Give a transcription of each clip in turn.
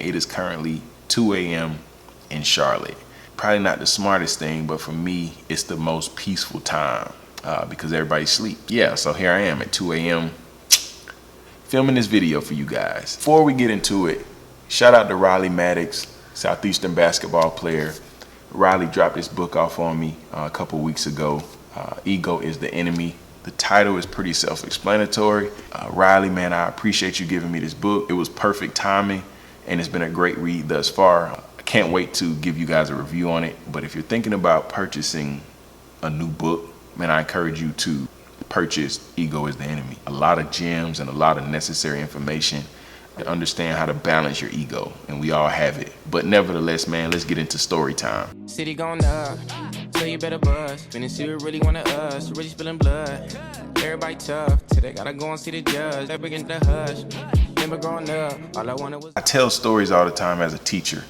It is currently 2 a.m. in Charlotte. Probably not the smartest thing, but for me, it's the most peaceful time because everybody's asleep. Yeah, so here I am at 2 a.m. filming this video for you guys. Before we get into it, shout out to Riley Maddox, Southeastern basketball player. Riley dropped this book off on me a couple weeks ago. Ego is the Enemy. The title is pretty self-explanatory. Riley, man, I appreciate you giving me this book. It was perfect timing, and it's been a great read thus far. I can't wait to give you guys a review on it. But if you're thinking about purchasing a new book, man, I encourage you to purchase Ego is the Enemy. A lot of gems and a lot of necessary information to understand how to balance your ego, and we all have it. But nevertheless, man, let's get into story time. City going up, so you better buzz. Finna see who really wanna us, really spilling blood. Everybody tough, till they gotta go and see the judge. They begin to hush. Never growing up, all I wanted was. I tell stories all the time as a teacher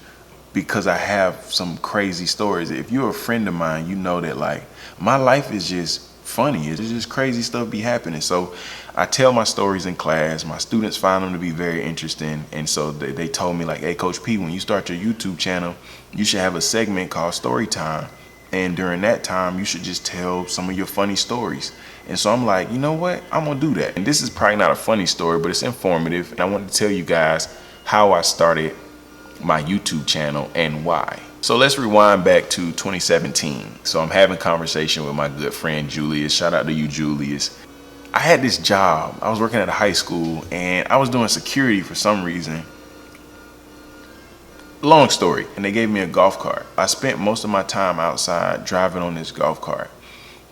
because I have some crazy stories. If you're a friend of mine, you know that like my life is just funny. It's just crazy stuff be happening. So I tell my stories in class. My students find them to be very interesting. And so they told me like, hey, Coach P, when you start your YouTube channel, you should have a segment called Story Time. And during that time, you should just tell some of your funny stories. And so I'm like, you know what? I'm gonna do that. And this is probably not a funny story, but it's informative. And I wanted to tell you guys how I started my YouTube channel and why. So let's rewind back to 2017. So I'm having a conversation with my good friend Julius. Shout out to you, Julius. I had this job. I was working at a high school and I was doing security for some reason. Long story. And they gave me a golf cart. I spent most of my time outside driving on this golf cart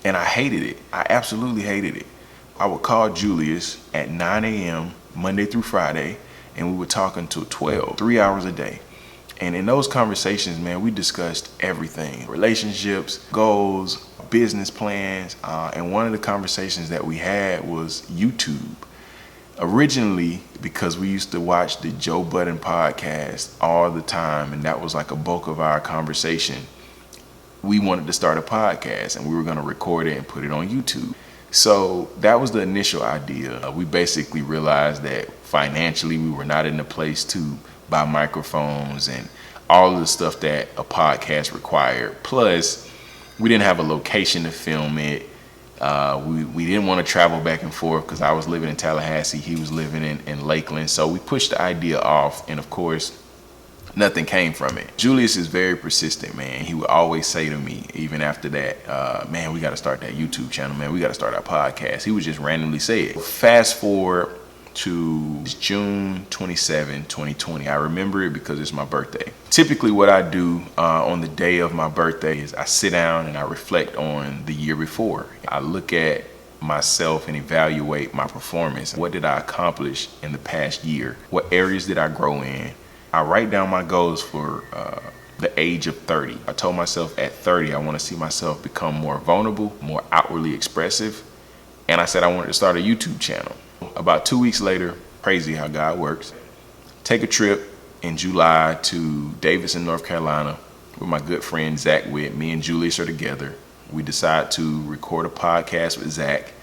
and I hated it. I absolutely hated it. I would call Julius at 9 a.m. Monday through Friday and we would talk until 12, 3 hours a day. And in those conversations, man, we discussed everything: relationships, goals, business plans. And one of the conversations that we had was YouTube. Originally, because we used to watch the Joe Budden podcast all the time, and that was like a bulk of our conversation, we wanted to start a podcast and we were going to record it and put it on YouTube. So that was the initial idea. We basically realized that financially we were not in a place to buy microphones and all of the stuff that a podcast required. Plus, we didn't have a location to film it. We didn't want to travel back and forth because I was living in Tallahassee, he was living in Lakeland. So we pushed the idea off, and of course, nothing came from it. Julius is very persistent, man. He would always say to me, even after that, man, we got to start that YouTube channel, man. We got to start our podcast. He would just randomly say it. Fast forward to June 27, 2020. I remember it because it's my birthday. Typically what I do on the day of my birthday is I sit down and I reflect on the year before. I look at myself and evaluate my performance. What did I accomplish in the past year? What areas did I grow in? I write down my goals for the age of 30. I told myself at 30, I want to see myself become more vulnerable, more outwardly expressive. And I said I wanted to start a YouTube channel. About 2 weeks later, crazy how God works, take a trip in July to Davidson, North Carolina with my good friend Zach Witt. Me and Julius are together. We decide to record a podcast with Zach.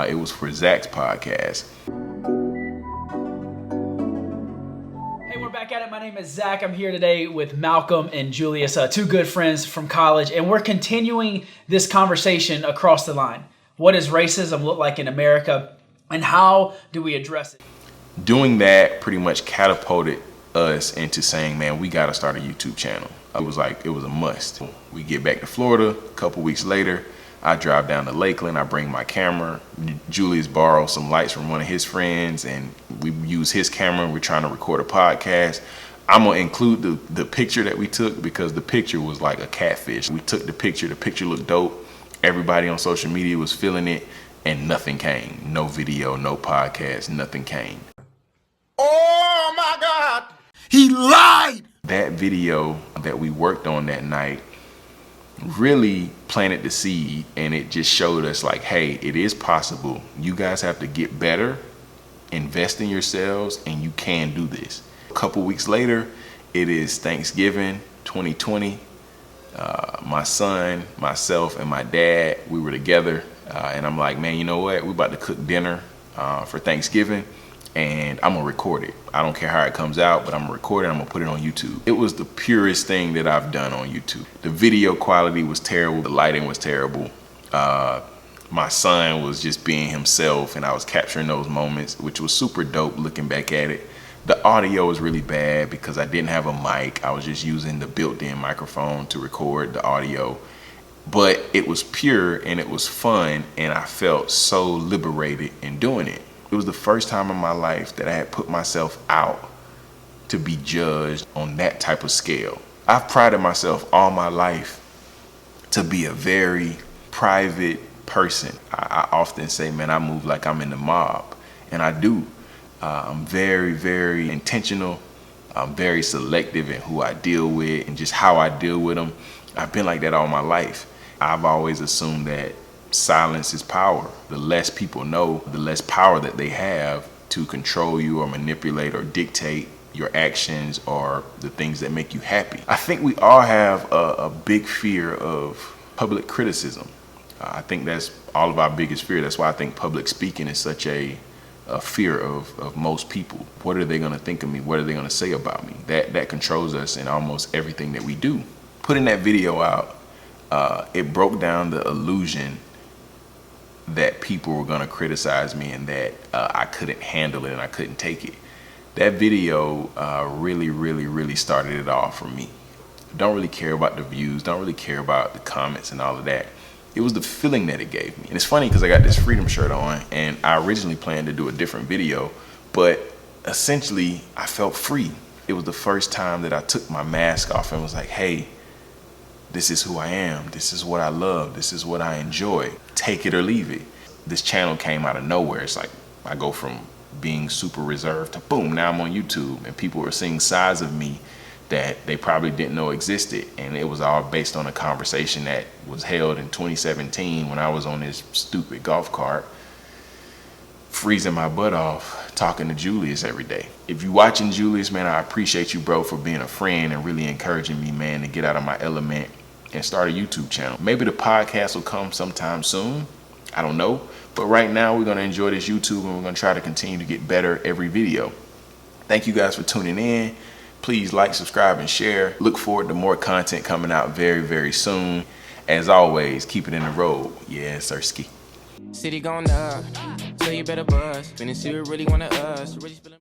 It was for Zach's podcast. Hey, we're back at it. My name is Zach. I'm here today with Malcolm and Julius, two good friends from college, and we're continuing this conversation across the line. What does racism look like in America? And how do we address it? Doing that pretty much catapulted us into saying, man, we got to start a YouTube channel. It was a must. We get back to Florida. A couple weeks later, I drive down to Lakeland. I bring my camera. Julius borrowed some lights from one of his friends, and we use his camera. We're trying to record a podcast. I'm going to include the picture that we took because the picture was like a catfish. We took the picture. The picture looked dope. Everybody on social media was feeling it. And nothing came. No video, no podcast, nothing came. Oh my God, he lied! That video that we worked on that night really planted the seed, and it just showed us like, hey, it is possible. You guys have to get better, invest in yourselves, and you can do this. A couple weeks later, it is Thanksgiving 2020. My son, myself, and my dad, we were together. And I'm like, man, you know what? We're about to cook dinner for Thanksgiving. and I'm gonna record it. I don't care how it comes out, but I'm gonna record it, I'm gonna put it on YouTube. It was the purest thing that I've done on YouTube. The video quality was terrible, the lighting was terrible. My son was just being himself, and I was capturing those moments, which was super dope looking back at it. The audio was really bad because I didn't have a mic. I was just using the built-in microphone to record the audio. But it was pure and it was fun, and I felt so liberated in doing it. It was the first time in my life that I had put myself out to be judged on that type of scale. I've prided myself all my life to be a very private person. I often say, man, I move like I'm in the mob, and I do. I'm very, very intentional. I'm very selective in who I deal with and just how I deal with them. I've been like that all my life. I've always assumed that silence is power. The less people know, the less power that they have to control you or manipulate or dictate your actions or the things that make you happy. I think we all have a big fear of public criticism. I think that's all of our biggest fear. That's why I think public speaking is such a fear of most people. What are they gonna think of me? What are they gonna say about me? That controls us in almost everything that we do. Putting that video out, it broke down the illusion that people were gonna criticize me and that I couldn't handle it and I couldn't take it. That video really started it off for me. Don't really care about the views, don't really care about the comments and all of that. It was the feeling that it gave me. And it's funny because I got this freedom shirt on, and I originally planned to do a different video, but essentially I felt free. It was the first time that I took my mask off and was like, hey, this is who I am. This is what I love. This is what I enjoy. Take it or leave it. This channel came out of nowhere. It's like I go from being super reserved to boom, now I'm on YouTube, and people are seeing sides of me that they probably didn't know existed. And it was all based on a conversation that was held in 2017 when I was on this stupid golf cart, freezing my butt off, talking to Julius every day. If you're watching, Julius, man, I appreciate you, bro, for being a friend and really encouraging me, man, to get out of my element and start a YouTube channel. Maybe the podcast will come sometime soon. I don't know. But right now, we're gonna enjoy this YouTube, and we're gonna try to continue to get better every video. Thank you guys for tuning in. Please like, subscribe, and share. Look forward to more content coming out very soon. As always, keep it in the road. Yeah, Sirski. City going up, so you better buzz. Finna see what really wanna us. Really spillin'